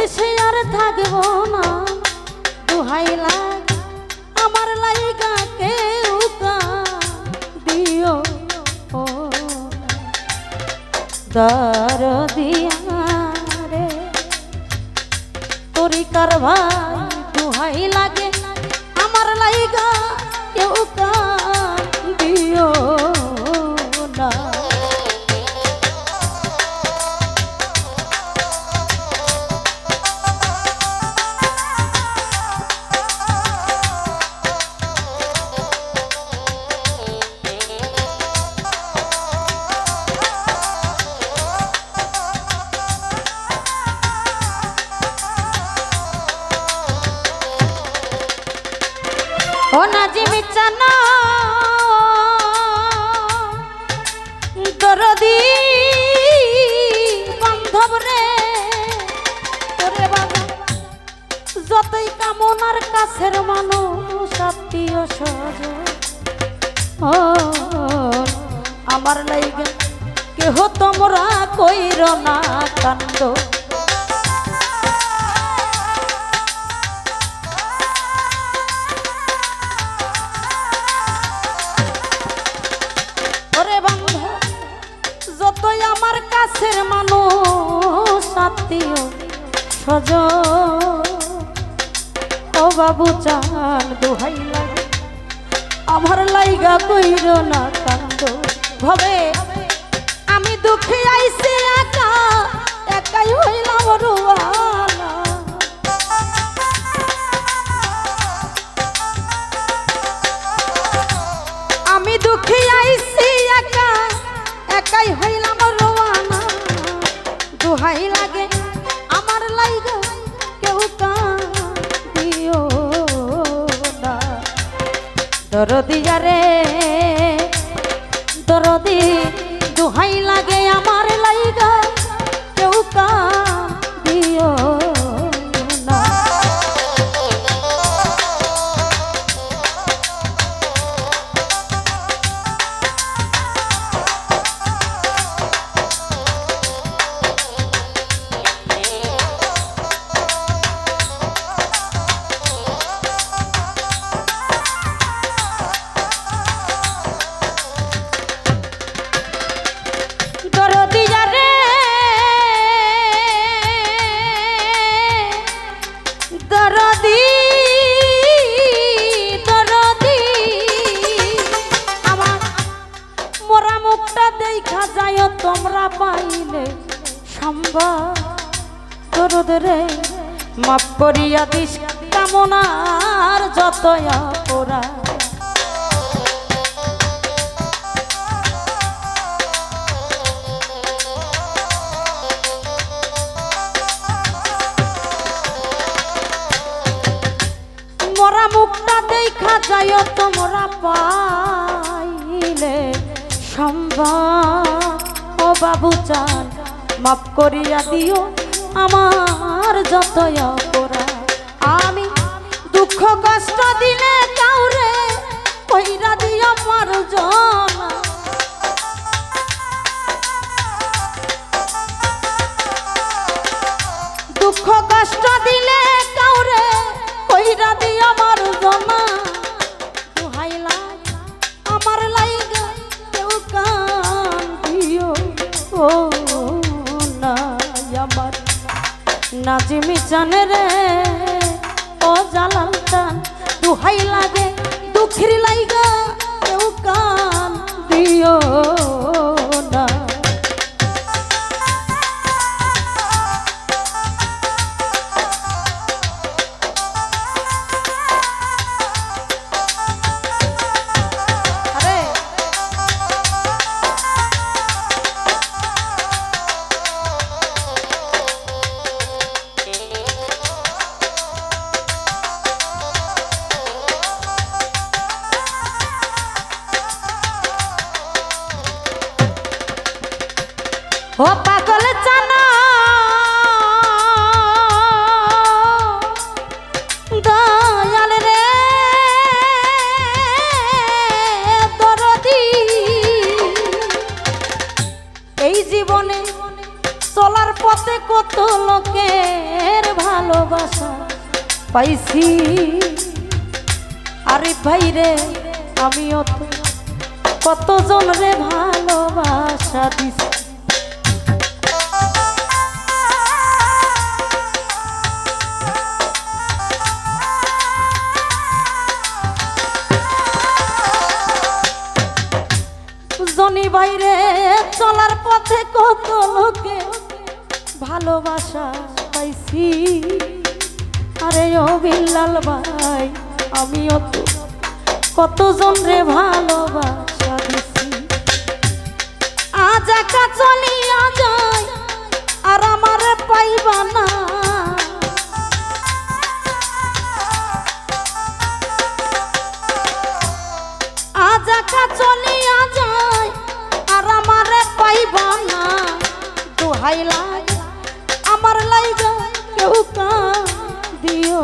দেশে আর থাকবো না দুহাই লাগ আমার লাইগা কেউ দিও ও দরদিয়া রে তরিকার ভাই দুহাই লাগে আমার লাইগা কেউ দিও না। ও নাজিমি চানা দরদি বান্ধব রে তোরে বাবা যতই কামনার কাছের মানুষ আত্মীয় স্বজন ও আমার লাইগা কেহ তোমরা কইর না কান্দ যতই আমার কাছের মানুষ আত্মীয় স্বজন ও বাবু চান দোহাই লাগে আমার লাইগা কইর না কান্দ ভবে আমি দুঃখে আইছি একা একাই হইলাম রুয়ানা আমি দুঃখে আইছি একা একাই হইলাম রোয়ানা দোহাই লাগে আমার লাইগা কেউ দিও না দরদিয়া রে দরদি দোহাই লাগে আমার লাইগা কেউ দিও না। দেখা যায় তোমরা পাইলে সম্ভব দরদ রে মাফ করিয়া দিস কামনার যত অপরাধ মোরা মুখটা দেখা যায় তোমরা পাইলে সম্ভব ও বাবু চান মাফ করিয়া দিও আমার যত অপরাধ আমি দুঃখ কষ্ট দিলে কাউরে কইরা দিও মারজনা দুঃখ কষ্ট দিলে কাউরে কইরা দিও মারজনা দোহাই লাগে আমার লাইগা কেউ দিও ও না আমার নাজিমি জানে রে ও জালাল চান দোহাই লাগে দুঃখের লাইগা কেউ দিও না। চলার পথে কত লোকের ভালোবাসা পাইছি। আরে ভাই রে আমিও তো কতজন রে ভালোবাসা দিছি। জনি বাইরে চলার পথে কত লোকে ভালোবাসা পাইছি। আরে ও বিল্লাল ভাই আমিও তো কতজন রে ভালোবাসা দিছি। আজ একা চলিয়া যায় আর আমারে পাইবা না। আজ একা চলিয়া যায় আর আমারে পাইবা না। দোহাই লাগে আমার লাইগা কেউ কাঁদিও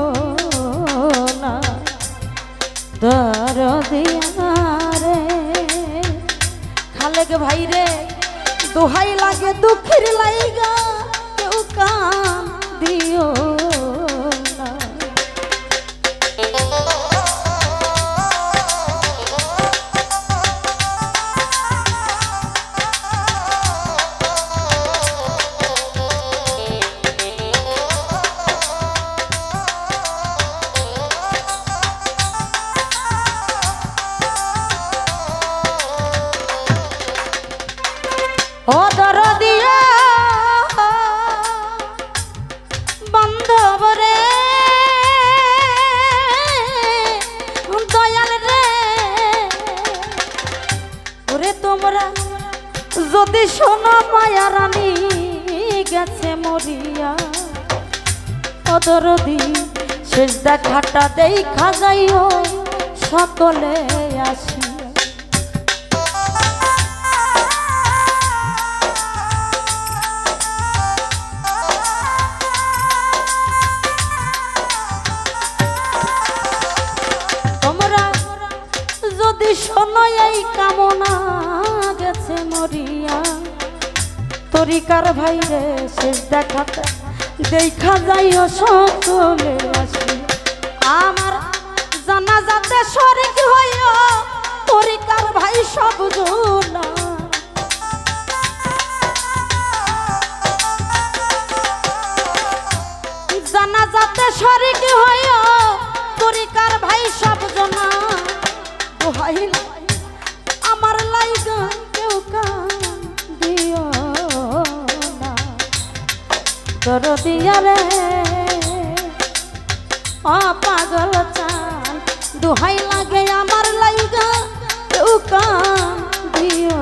না। দরদিয়া রে খালেক ভাই রে দোহাই লাগে দুঃখের লাইগা কেউ কাঁদিও না। ও দরদিয়া বান্ধব রে দয়াল রে ওরে তোমরা যদি শোনো মায়া রানী গেছে মরিয়া। ও দরদি শেষ দেখাটা দেখা যাইও সকলে আসি। যদি শোনো এই কামনা গেছে মরিয়া। তরিকার ভাই রে শেষ দেখাতে দেখা যাইও সকলে আসি। আমার জানাজাতে শরীক হইও তরিকার ভাই সব জোলা। জানাজাতে শরীক হইও তরিকার ভাই সব জনা। আমার লাইগা কেউ কাঁদিও না। দরদিয়া রে ও পাগল চান দোহাই লাগে আমার লাইগা কেউ কাঁদিও